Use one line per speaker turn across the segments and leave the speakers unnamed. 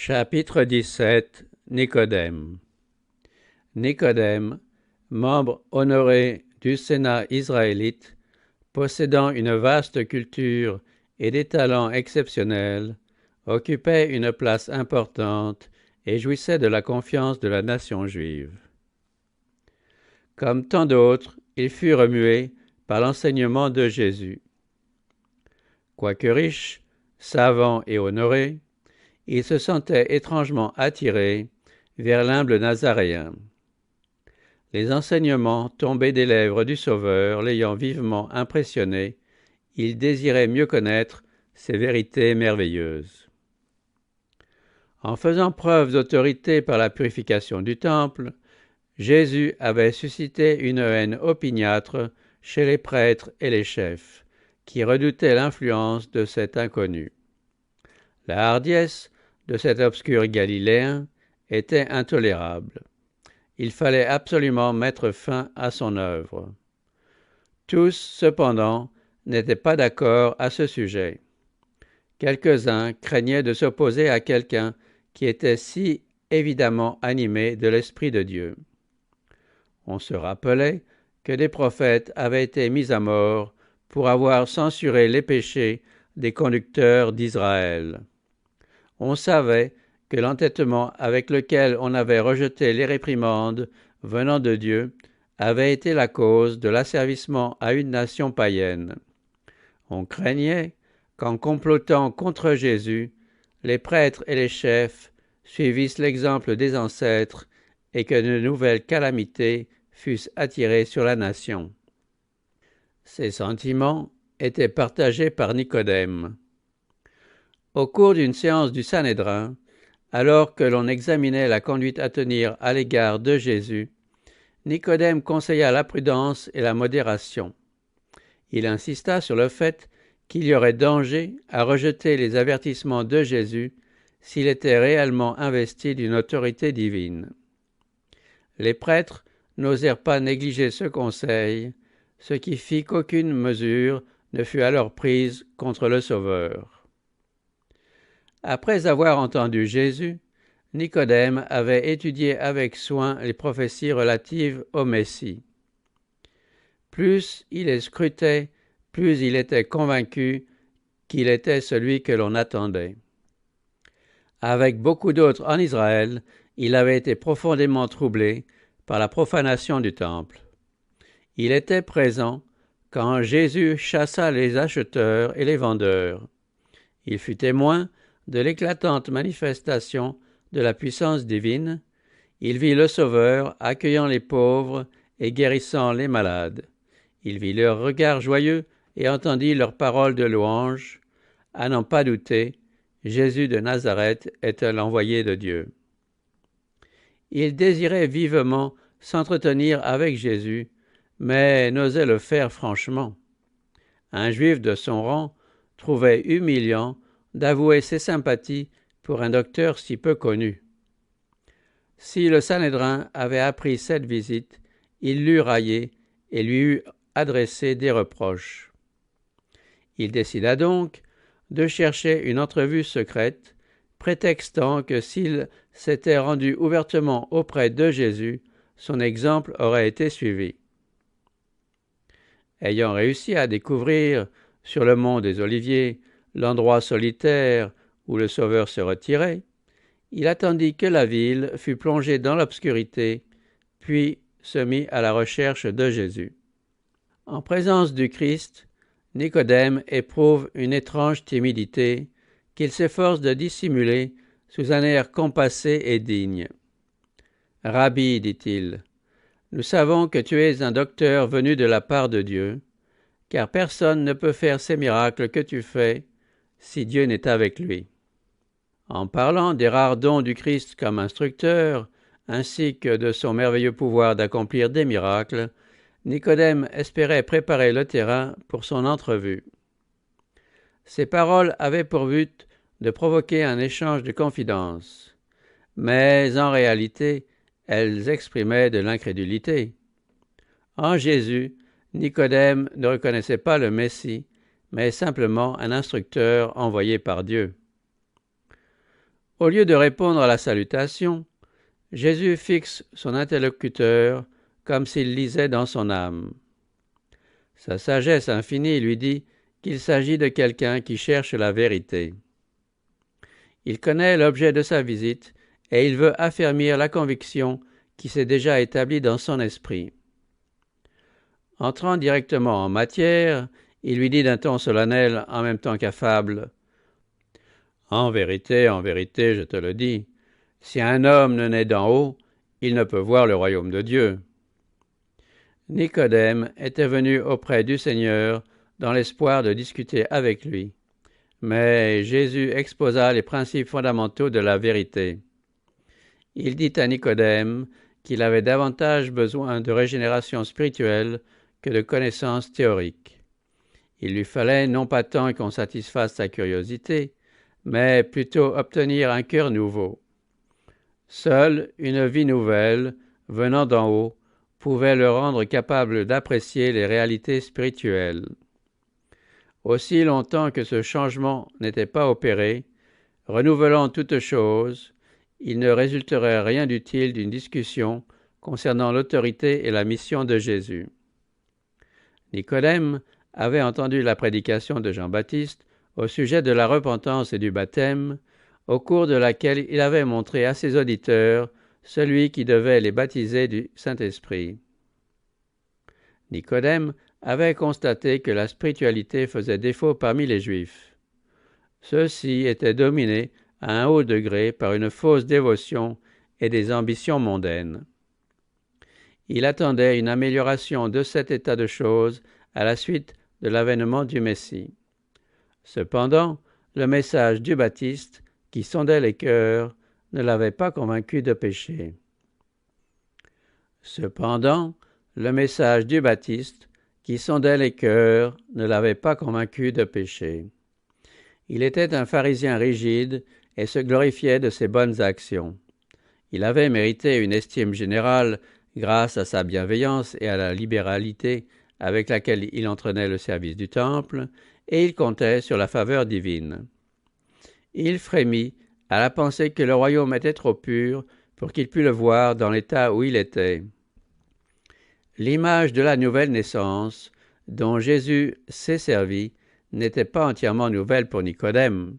Chapitre 17. Nicodème. Nicodème, membre honoré du Sénat israélite, possédant une vaste culture et des talents exceptionnels, occupait une place importante et jouissait de la confiance de la nation juive. Comme tant d'autres, il fut remué par l'enseignement de Jésus. Quoique riche, savant et honoré, il se sentait étrangement attiré vers l'humble Nazaréen. Les enseignements tombés des lèvres du Sauveur l'ayant vivement impressionné, il désirait mieux connaître ces vérités merveilleuses. En faisant preuve d'autorité par la purification du temple, Jésus avait suscité une haine opiniâtre chez les prêtres et les chefs, qui redoutaient l'influence de cet inconnu. La hardiesse de cet obscur Galiléen était intolérable. Il fallait absolument mettre fin à son œuvre. Tous, cependant, n'étaient pas d'accord à ce sujet. Quelques-uns craignaient de s'opposer à quelqu'un qui était si évidemment animé de l'Esprit de Dieu. On se rappelait que des prophètes avaient été mis à mort pour avoir censuré les péchés des conducteurs d'Israël. On savait que l'entêtement avec lequel on avait rejeté les réprimandes venant de Dieu avait été la cause de l'asservissement à une nation païenne. On craignait qu'en complotant contre Jésus, les prêtres et les chefs suivissent l'exemple des ancêtres et que de nouvelles calamités fussent attirées sur la nation. Ces sentiments étaient partagés par Nicodème. Au cours d'une séance du Sanhédrin, alors que l'on examinait la conduite à tenir à l'égard de Jésus, Nicodème conseilla la prudence et la modération. Il insista sur le fait qu'il y aurait danger à rejeter les avertissements de Jésus s'il était réellement investi d'une autorité divine. Les prêtres n'osèrent pas négliger ce conseil, ce qui fit qu'aucune mesure ne fut alors prise contre le Sauveur. Après avoir entendu Jésus, Nicodème avait étudié avec soin les prophéties relatives au Messie. Plus il les scrutait, plus il était convaincu qu'il était celui que l'on attendait. Avec beaucoup d'autres en Israël, il avait été profondément troublé par la profanation du temple. Il était présent quand Jésus chassa les acheteurs et les vendeurs. Il fut témoin de l'éclatante manifestation de la puissance divine. Il vit le Sauveur accueillant les pauvres et guérissant les malades. Il vit leurs regards joyeux et entendit leurs paroles de louange. À n'en pas douter, Jésus de Nazareth était l'envoyé de Dieu. Il désirait vivement s'entretenir avec Jésus, mais n'osait le faire franchement. Un juif de son rang trouvait humiliant d'avouer ses sympathies pour un docteur si peu connu. Si le Sanhédrin avait appris cette visite, il l'eût raillé et lui eût adressé des reproches. Il décida donc de chercher une entrevue secrète, prétextant que s'il s'était rendu ouvertement auprès de Jésus, son exemple aurait été suivi. Ayant réussi à découvrir sur le mont des Oliviers l'endroit solitaire où le Sauveur se retirait, il attendit que la ville fût plongée dans l'obscurité, puis se mit à la recherche de Jésus. En présence du Christ, Nicodème éprouve une étrange timidité qu'il s'efforce de dissimuler sous un air compassé et digne. « Rabbi, dit-il, nous savons que tu es un docteur venu de la part de Dieu, car personne ne peut faire ces miracles que tu fais si Dieu n'est avec lui. » En parlant des rares dons du Christ comme instructeur, ainsi que de son merveilleux pouvoir d'accomplir des miracles, Nicodème espérait préparer le terrain pour son entrevue. Ces paroles avaient pour but de provoquer un échange de confidences, mais en réalité, elles exprimaient de l'incrédulité. En Jésus, Nicodème ne reconnaissait pas le Messie, mais simplement un instructeur envoyé par Dieu. Au lieu de répondre à la salutation, Jésus fixe son interlocuteur comme s'il lisait dans son âme. Sa sagesse infinie lui dit qu'il s'agit de quelqu'un qui cherche la vérité. Il connaît l'objet de sa visite et il veut affermir la conviction qui s'est déjà établie dans son esprit. Entrant directement en matière, il lui dit d'un ton solennel en même temps qu'affable : « en vérité, je te le dis, si un homme ne naît d'en haut, il ne peut voir le royaume de Dieu. » Nicodème était venu auprès du Seigneur dans l'espoir de discuter avec lui. Mais Jésus exposa les principes fondamentaux de la vérité. Il dit à Nicodème qu'il avait davantage besoin de régénération spirituelle que de connaissances théoriques. Il lui fallait non pas tant qu'on satisfasse sa curiosité, mais plutôt obtenir un cœur nouveau. Seule une vie nouvelle, venant d'en haut, pouvait le rendre capable d'apprécier les réalités spirituelles. Aussi longtemps que ce changement n'était pas opéré, renouvelant toutes choses, il ne résulterait rien d'utile d'une discussion concernant l'autorité et la mission de Jésus. Nicodème avait entendu la prédication de Jean-Baptiste au sujet de la repentance et du baptême, au cours de laquelle il avait montré à ses auditeurs celui qui devait les baptiser du Saint-Esprit. Nicodème avait constaté que la spiritualité faisait défaut parmi les Juifs. Ceux-ci étaient dominés à un haut degré par une fausse dévotion et des ambitions mondaines. Il attendait une amélioration de cet état de choses à la suite de l'avènement du Messie. Cependant, le message du Baptiste, qui sondait les cœurs, ne l'avait pas convaincu de péché. Cependant, le message du Baptiste, qui sondait les cœurs, ne l'avait pas convaincu de péché. Il était un pharisien rigide et se glorifiait de ses bonnes actions. Il avait mérité une estime générale grâce à sa bienveillance et à la libéralité avec laquelle il entraînait le service du temple, et il comptait sur la faveur divine. Il frémit à la pensée que le royaume était trop pur pour qu'il pût le voir dans l'état où il était. L'image de la nouvelle naissance, dont Jésus s'est servi, n'était pas entièrement nouvelle pour Nicodème.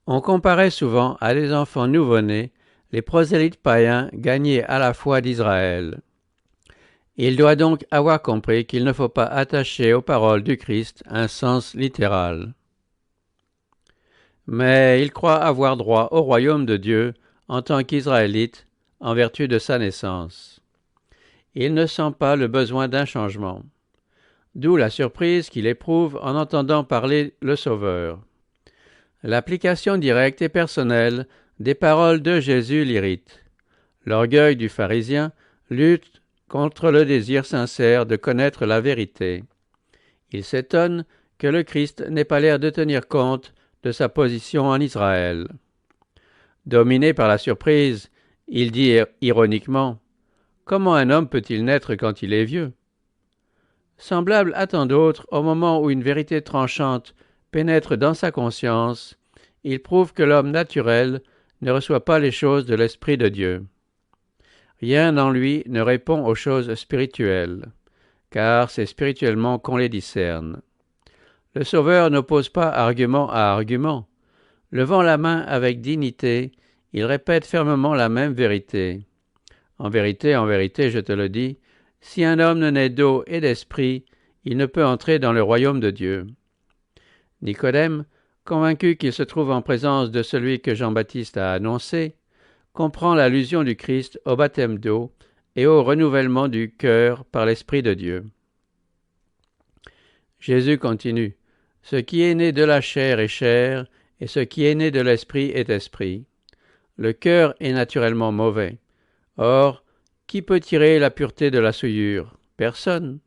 On comparait souvent à des enfants nouveau-nés les prosélytes païens gagnés à la foi d'Israël. Il doit donc avoir compris qu'il ne faut pas attacher aux paroles du Christ un sens littéral. Mais il croit avoir droit au royaume de Dieu en tant qu'Israélite en vertu de sa naissance. Il ne sent pas le besoin d'un changement. D'où la surprise qu'il éprouve en entendant parler le Sauveur. L'application directe et personnelle des paroles de Jésus l'irrite. L'orgueil du pharisien lutte contre le désir sincère de connaître la vérité. Il s'étonne que le Christ n'ait pas l'air de tenir compte de sa position en Israël. Dominé par la surprise, il dit ironiquement : « Comment un homme peut-il naître quand il est vieux ?» Semblable à tant d'autres, au moment où une vérité tranchante pénètre dans sa conscience, il prouve que l'homme naturel ne reçoit pas les choses de l'Esprit de Dieu. Rien en lui ne répond aux choses spirituelles, car c'est spirituellement qu'on les discerne. Le Sauveur n'oppose pas argument à argument. Levant la main avec dignité, il répète fermement la même vérité. En vérité, je te le dis, si un homme ne naît d'eau et d'esprit, il ne peut entrer dans le royaume de Dieu. Nicodème, convaincu qu'il se trouve en présence de celui que Jean-Baptiste a annoncé, comprend l'allusion du Christ au baptême d'eau et au renouvellement du cœur par l'Esprit de Dieu. Jésus continue : « Ce qui est né de la chair est chair, et ce qui est né de l'esprit est esprit. Le cœur est naturellement mauvais. Or, qui peut tirer la pureté de la souillure ? Personne.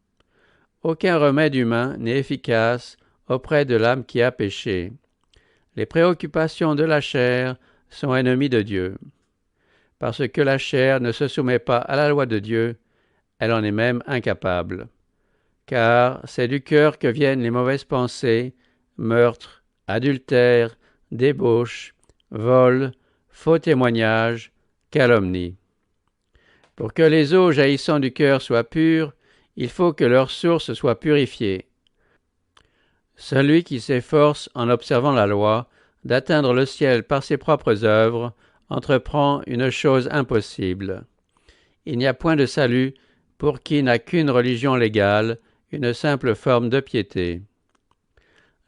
Aucun remède humain n'est efficace auprès de l'âme qui a péché. Les préoccupations de la chair sont ennemies de Dieu. Parce que la chair ne se soumet pas à la loi de Dieu, elle en est même incapable. Car c'est du cœur que viennent les mauvaises pensées, meurtres, adultères, débauches, vol, faux témoignage, calomnie. Pour que les eaux jaillissant du cœur soient pures, il faut que leur source soit purifiée. Celui qui s'efforce, en observant la loi, d'atteindre le ciel par ses propres œuvres, entreprend une chose impossible. Il n'y a point de salut pour qui n'a qu'une religion légale, une simple forme de piété.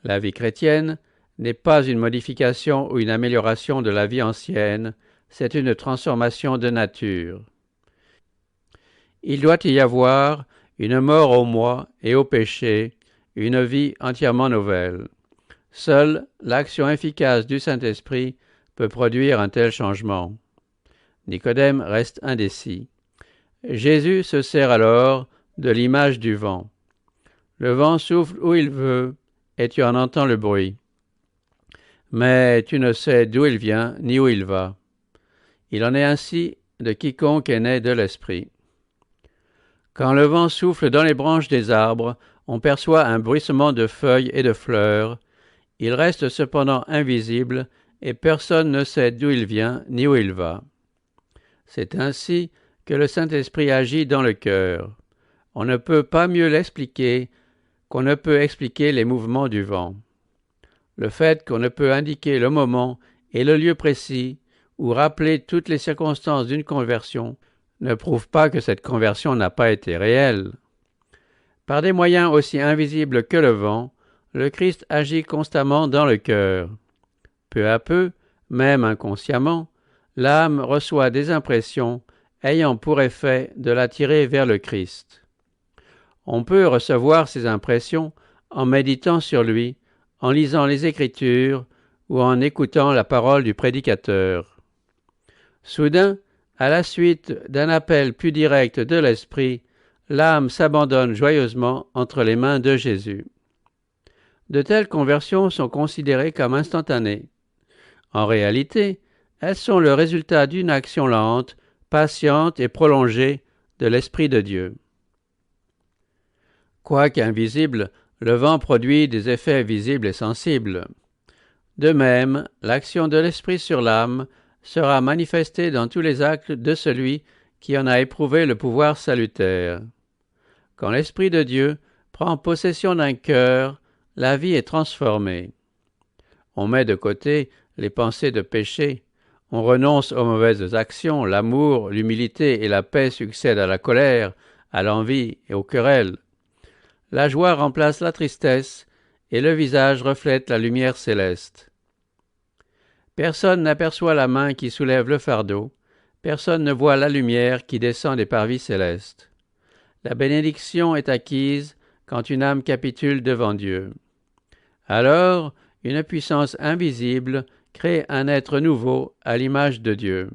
La vie chrétienne n'est pas une modification ou une amélioration de la vie ancienne, c'est une transformation de nature. Il doit y avoir une mort au moi et au péché, une vie entièrement nouvelle. Seule l'action efficace du Saint-Esprit peut produire un tel changement. Nicodème reste indécis. Jésus se sert alors de l'image du vent. Le vent souffle où il veut, et tu en entends le bruit. Mais tu ne sais d'où il vient ni où il va. Il en est ainsi de quiconque est né de l'Esprit. Quand le vent souffle dans les branches des arbres, on perçoit un bruissement de feuilles et de fleurs. Il reste cependant invisible, et personne ne sait d'où il vient ni où il va. C'est ainsi que le Saint-Esprit agit dans le cœur. On ne peut pas mieux l'expliquer qu'on ne peut expliquer les mouvements du vent. Le fait qu'on ne peut indiquer le moment et le lieu précis ou rappeler toutes les circonstances d'une conversion ne prouve pas que cette conversion n'a pas été réelle. Par des moyens aussi invisibles que le vent, le Christ agit constamment dans le cœur. Peu à peu, même inconsciemment, l'âme reçoit des impressions ayant pour effet de l'attirer vers le Christ. On peut recevoir ces impressions en méditant sur lui, en lisant les Écritures ou en écoutant la parole du prédicateur. Soudain, à la suite d'un appel plus direct de l'Esprit, l'âme s'abandonne joyeusement entre les mains de Jésus. De telles conversions sont considérées comme instantanées. En réalité, elles sont le résultat d'une action lente, patiente et prolongée de l'Esprit de Dieu. Quoique invisible, le vent produit des effets visibles et sensibles. De même, l'action de l'Esprit sur l'âme sera manifestée dans tous les actes de celui qui en a éprouvé le pouvoir salutaire. Quand l'Esprit de Dieu prend possession d'un cœur, la vie est transformée. On met de côté les pensées de péché, on renonce aux mauvaises actions, l'amour, l'humilité et la paix succèdent à la colère, à l'envie et aux querelles. La joie remplace la tristesse et le visage reflète la lumière céleste. Personne n'aperçoit la main qui soulève le fardeau, personne ne voit la lumière qui descend des parvis célestes. La bénédiction est acquise quand une âme capitule devant Dieu. Alors, une puissance invisible crée un être nouveau à l'image de Dieu.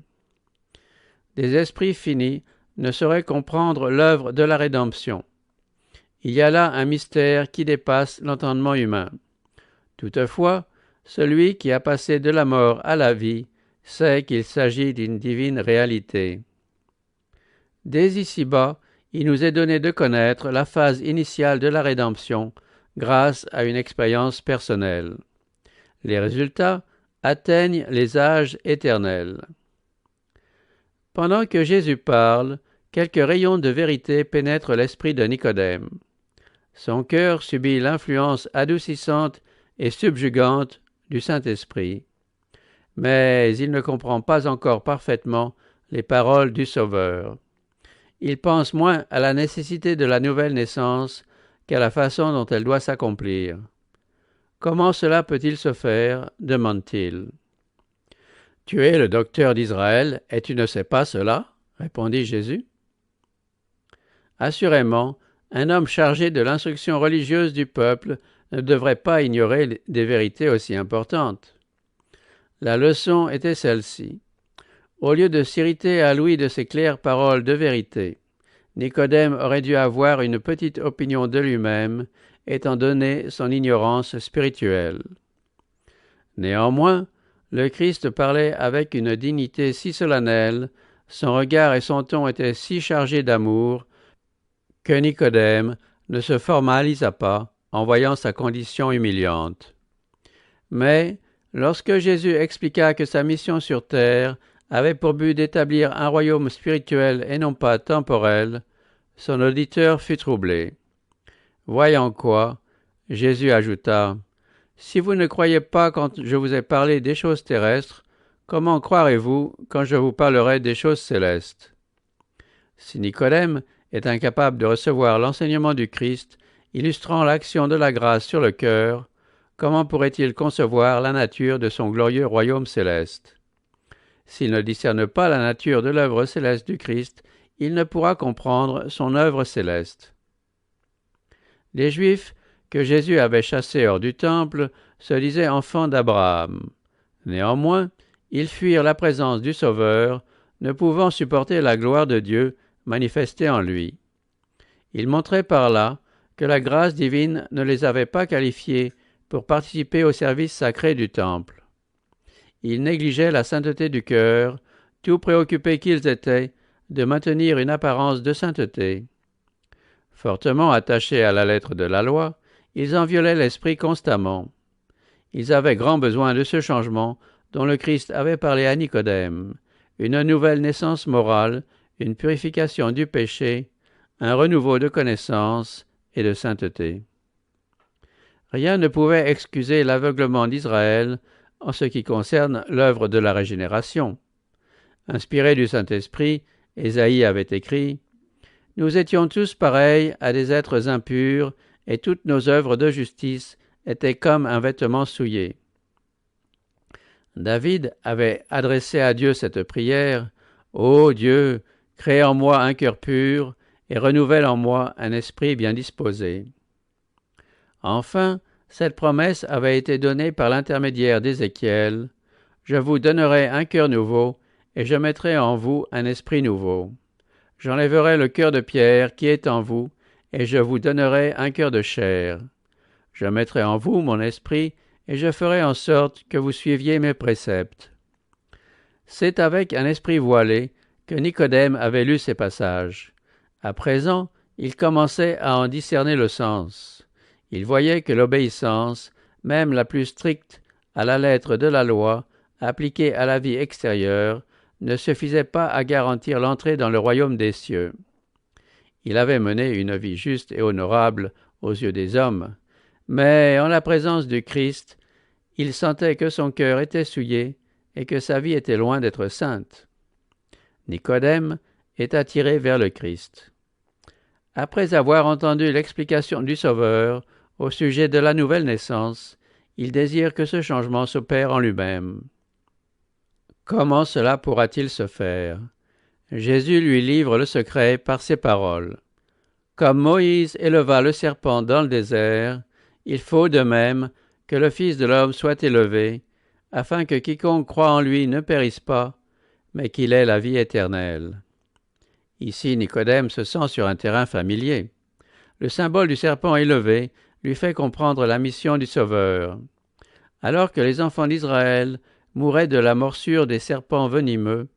Des esprits finis ne sauraient comprendre l'œuvre de la rédemption. Il y a là un mystère qui dépasse l'entendement humain. Toutefois, celui qui a passé de la mort à la vie sait qu'il s'agit d'une divine réalité. Dès ici-bas, il nous est donné de connaître la phase initiale de la rédemption grâce à une expérience personnelle. Les résultats atteignent les âges éternels. Pendant que Jésus parle, quelques rayons de vérité pénètrent l'esprit de Nicodème. Son cœur subit l'influence adoucissante et subjugante du Saint-Esprit, mais il ne comprend pas encore parfaitement les paroles du Sauveur. Il pense moins à la nécessité de la nouvelle naissance qu'à la façon dont elle doit s'accomplir. Comment cela peut-il se faire ? Demande-t-il. Tu es le docteur d'Israël et tu ne sais pas cela ? Répondit Jésus. Assurément, un homme chargé de l'instruction religieuse du peuple ne devrait pas ignorer des vérités aussi importantes. La leçon était celle-ci. Au lieu de s'irriter à l'ouïe de ces claires paroles de vérité, Nicodème aurait dû avoir une petite opinion de lui-même, étant donné son ignorance spirituelle. Néanmoins, le Christ parlait avec une dignité si solennelle, son regard et son ton étaient si chargés d'amour, que Nicodème ne se formalisa pas en voyant sa condition humiliante. Mais, Lorsque Jésus expliqua que sa mission sur terre avait pour but d'établir un royaume spirituel et non pas temporel, son auditeur fut troublé. Voyant quoi, Jésus ajouta, « Si vous ne croyez pas quand je vous ai parlé des choses terrestres, comment croirez-vous quand je vous parlerai des choses célestes ?» Si Nicodème est incapable de recevoir l'enseignement du Christ, illustrant l'action de la grâce sur le cœur, comment pourrait-il concevoir la nature de son glorieux royaume céleste? S'il ne discerne pas la nature de l'œuvre céleste du Christ, il ne pourra comprendre son œuvre céleste. Les Juifs que Jésus avait chassés hors du temple se disaient enfants d'Abraham. Néanmoins, ils fuirent la présence du Sauveur, ne pouvant supporter la gloire de Dieu manifestée en lui. Ils montraient par là que la grâce divine ne les avait pas qualifiés pour participer au service sacré du temple. Ils négligeaient la sainteté du cœur, tout préoccupés qu'ils étaient de maintenir une apparence de sainteté. Fortement attachés à la lettre de la loi, ils en violaient l'esprit constamment. Ils avaient grand besoin de ce changement dont le Christ avait parlé à Nicodème, une nouvelle naissance morale, une purification du péché, un renouveau de connaissance et de sainteté. Rien ne pouvait excuser l'aveuglement d'Israël en ce qui concerne l'œuvre de la régénération. Inspiré du Saint-Esprit, Ésaïe avait écrit « Nous étions tous pareils à des êtres impurs, et toutes nos œuvres de justice étaient comme un vêtement souillé. » David avait adressé à Dieu cette prière « Ô Dieu, crée en moi un cœur pur, et renouvelle en moi un esprit bien disposé. » Enfin, cette promesse avait été donnée par l'intermédiaire d'Ézéchiel. « Je vous donnerai un cœur nouveau, et je mettrai en vous un esprit nouveau. J'enlèverai le cœur de pierre qui est en vous, et je vous donnerai un cœur de chair. Je mettrai en vous mon esprit, et je ferai en sorte que vous suiviez mes préceptes. » C'est avec un esprit voilé que Nicodème avait lu ces passages. À présent, il commençait à en discerner le sens. Il voyait que l'obéissance, même la plus stricte, à la lettre de la loi, appliquée à la vie extérieure, ne suffisait pas à garantir l'entrée dans le royaume des cieux. Il avait mené une vie juste et honorable aux yeux des hommes, mais en la présence du Christ, il sentait que son cœur était souillé et que sa vie était loin d'être sainte. Nicodème est attiré vers le Christ. Après avoir entendu l'explication du Sauveur au sujet de la nouvelle naissance, il désire que ce changement s'opère en lui-même. Comment cela pourra-t-il se faire? Jésus lui livre le secret par ces paroles. Comme Moïse éleva le serpent dans le désert, il faut de même que le Fils de l'homme soit élevé, afin que quiconque croit en lui ne périsse pas, mais qu'il ait la vie éternelle. Ici, Nicodème se sent sur un terrain familier. Le symbole du serpent élevé lui fait comprendre la mission du Sauveur. Alors que les enfants d'Israël mouraient de la morsure des serpents venimeux,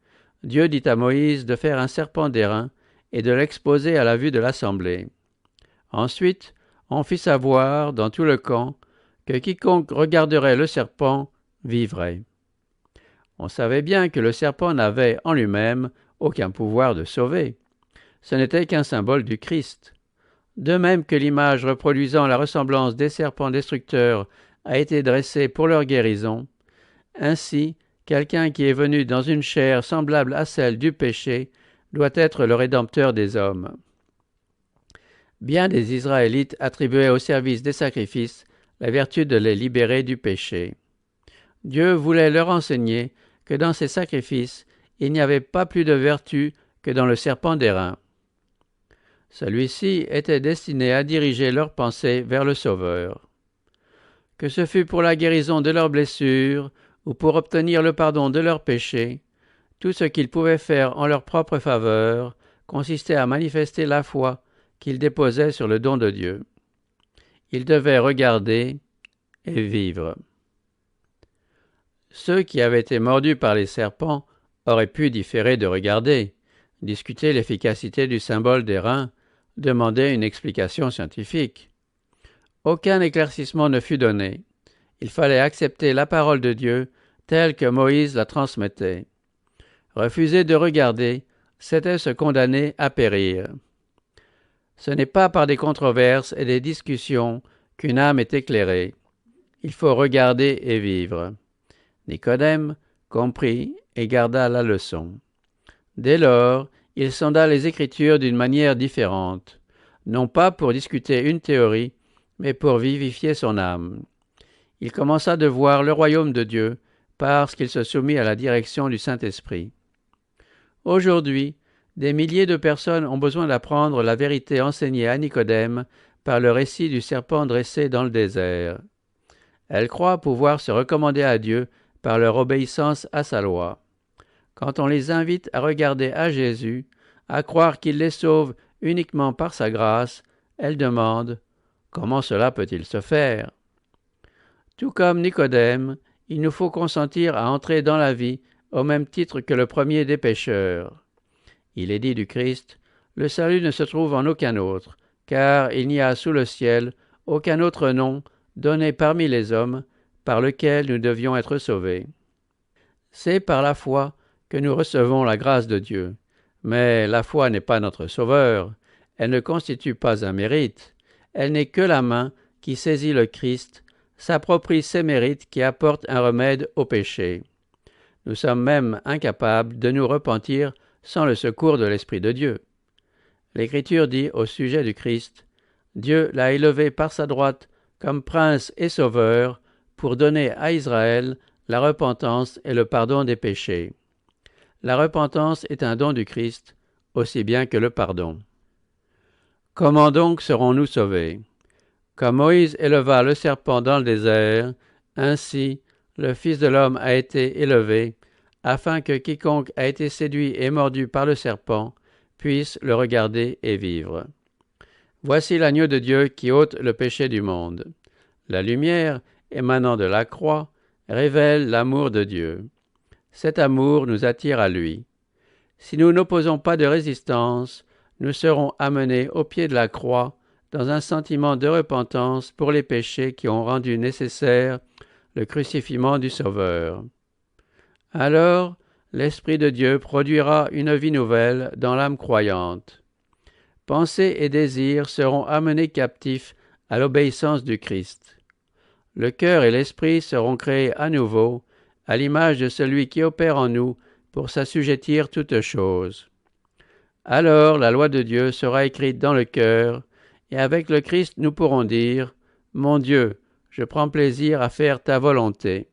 Dieu dit à Moïse de faire un serpent d'airain et de l'exposer à la vue de l'assemblée. Ensuite, on fit savoir dans tout le camp que quiconque regarderait le serpent vivrait. On savait bien que le serpent n'avait en lui-même aucun pouvoir de sauver. Ce n'était qu'un symbole du Christ. De même que l'image reproduisant la ressemblance des serpents destructeurs a été dressée pour leur guérison, ainsi quelqu'un qui est venu dans une chair semblable à celle du péché doit être le Rédempteur des hommes. Bien des Israélites attribuaient au service des sacrifices la vertu de les libérer du péché. Dieu voulait leur enseigner que dans ces sacrifices, il n'y avait pas plus de vertu que dans le serpent d'airain. Celui-ci était destiné à diriger leurs pensées vers le Sauveur. Que ce fût pour la guérison de leurs blessures ou pour obtenir le pardon de leurs péchés, tout ce qu'ils pouvaient faire en leur propre faveur consistait à manifester la foi qu'ils déposaient sur le don de Dieu. Ils devaient regarder et vivre. Ceux qui avaient été mordus par les serpents auraient pu différer de regarder, discuter l'efficacité du symbole d'airain, demander une explication scientifique. Aucun éclaircissement ne fut donné. Il fallait accepter la parole de Dieu telle que Moïse la transmettait. Refuser de regarder, c'était se condamner à périr. Ce n'est pas par des controverses et des discussions qu'une âme est éclairée. Il faut regarder et vivre. Nicodème comprit et garda la leçon. Dès lors, il sonda les Écritures d'une manière différente, non pas pour discuter une théorie, mais pour vivifier son âme. Il commença de voir le royaume de Dieu parce qu'il se soumit à la direction du Saint-Esprit. Aujourd'hui, des milliers de personnes ont besoin d'apprendre la vérité enseignée à Nicodème par le récit du serpent dressé dans le désert. Elles croient pouvoir se recommander à Dieu par leur obéissance à sa loi. Quand on les invite à regarder à Jésus, à croire qu'il les sauve uniquement par sa grâce, elles demandent « Comment cela peut-il se faire ?» Tout comme Nicodème, il nous faut consentir à entrer dans la vie au même titre que le premier des pécheurs. Il est dit du Christ, « Le salut ne se trouve en aucun autre, car il n'y a sous le ciel aucun autre nom donné parmi les hommes par lequel nous devions être sauvés. » C'est par la foi que nous recevons la grâce de Dieu. Mais la foi n'est pas notre sauveur, elle ne constitue pas un mérite, elle n'est que la main qui saisit le Christ, s'approprie ses mérites qui apportent un remède au péché. Nous sommes même incapables de nous repentir sans le secours de l'Esprit de Dieu. L'Écriture dit au sujet du Christ, « Dieu l'a élevé par sa droite comme prince et sauveur pour donner à Israël la repentance et le pardon des péchés. » La repentance est un don du Christ, aussi bien que le pardon. Comment donc serons-nous sauvés? Comme Moïse éleva le serpent dans le désert, ainsi le Fils de l'homme a été élevé, afin que quiconque a été séduit et mordu par le serpent puisse le regarder et vivre. Voici l'agneau de Dieu qui ôte le péché du monde. La lumière, émanant de la croix, révèle l'amour de Dieu. Cet amour nous attire à lui. Si nous n'opposons pas de résistance, nous serons amenés au pied de la croix dans un sentiment de repentance pour les péchés qui ont rendu nécessaire le crucifixion du Sauveur. Alors, l'Esprit de Dieu produira une vie nouvelle dans l'âme croyante. Pensées et désirs seront amenés captifs à l'obéissance du Christ. Le cœur et l'esprit seront créés à nouveau, à l'image de celui qui opère en nous pour s'assujettir toutes choses. Alors la loi de Dieu sera écrite dans le cœur, et avec le Christ nous pourrons dire « Mon Dieu, je prends plaisir à faire ta volonté. »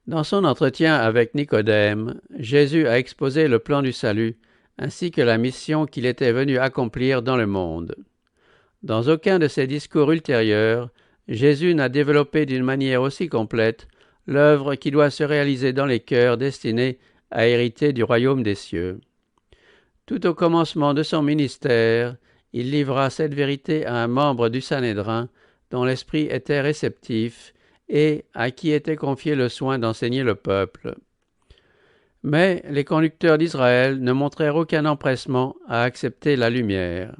Dans son entretien avec Nicodème, Jésus a exposé le plan du salut, ainsi que la mission qu'il était venu accomplir dans le monde. Dans aucun de ses discours ultérieurs, Jésus n'a développé d'une manière aussi complète l'œuvre qui doit se réaliser dans les cœurs destinés à hériter du royaume des cieux. Tout au commencement de son ministère, il livra cette vérité à un membre du Sanhédrin dont l'esprit était réceptif et à qui était confié le soin d'enseigner le peuple. Mais les conducteurs d'Israël ne montrèrent aucun empressement à accepter la lumière.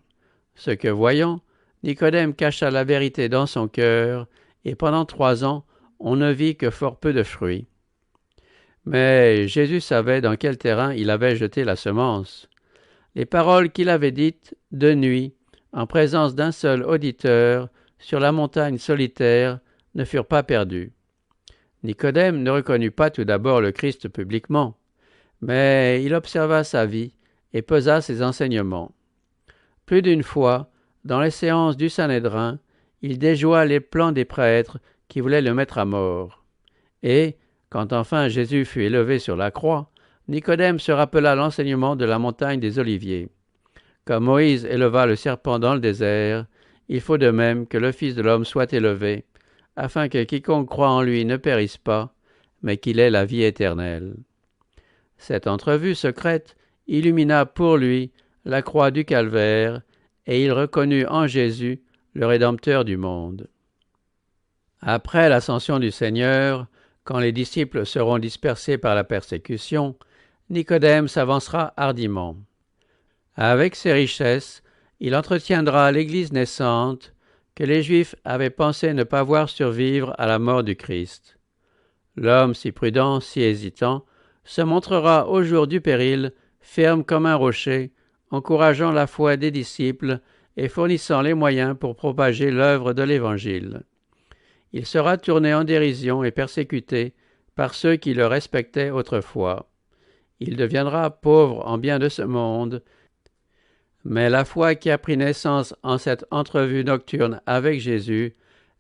Ce que voyant, Nicodème cacha la vérité dans son cœur, et pendant 3 ans, on ne vit que fort peu de fruits. Mais Jésus savait dans quel terrain il avait jeté la semence. Les paroles qu'il avait dites de nuit, en présence d'un seul auditeur, sur la montagne solitaire, ne furent pas perdues. Nicodème ne reconnut pas tout d'abord le Christ publiquement, mais il observa sa vie et pesa ses enseignements. Plus d'une fois, dans les séances du Sanhédrin, il déjoua les plans des prêtres qui voulaient le mettre à mort. Et, quand enfin Jésus fut élevé sur la croix, Nicodème se rappela l'enseignement de la montagne des Oliviers. Comme Moïse éleva le serpent dans le désert, il faut de même que le Fils de l'homme soit élevé, afin que quiconque croit en lui ne périsse pas, mais qu'il ait la vie éternelle. Cette entrevue secrète illumina pour lui la croix du calvaire, et il reconnut en Jésus le Rédempteur du monde. Après l'ascension du Seigneur, quand les disciples seront dispersés par la persécution, Nicodème s'avancera hardiment. Avec ses richesses, il entretiendra l'Église naissante que les Juifs avaient pensé ne pas voir survivre à la mort du Christ. L'homme si prudent, si hésitant, se montrera au jour du péril ferme comme un rocher, encourageant la foi des disciples et fournissant les moyens pour propager l'œuvre de l'Évangile. Il sera tourné en dérision et persécuté par ceux qui le respectaient autrefois. Il deviendra pauvre en biens de ce monde, mais la foi qui a pris naissance en cette entrevue nocturne avec Jésus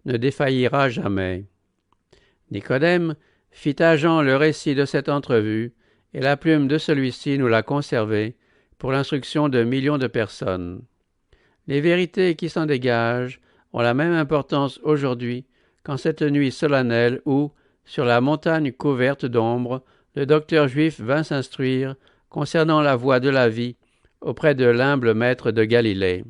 ne défaillira jamais. Nicodème fit à Jean le récit de cette entrevue, et la plume de celui-ci nous l'a conservée pour l'instruction de millions de personnes. Les vérités qui s'en dégagent ont la même importance aujourd'hui qu'en cette nuit solennelle où, sur la montagne couverte d'ombre, le docteur juif vint s'instruire concernant la voie de la vie auprès de l'humble maître de Galilée.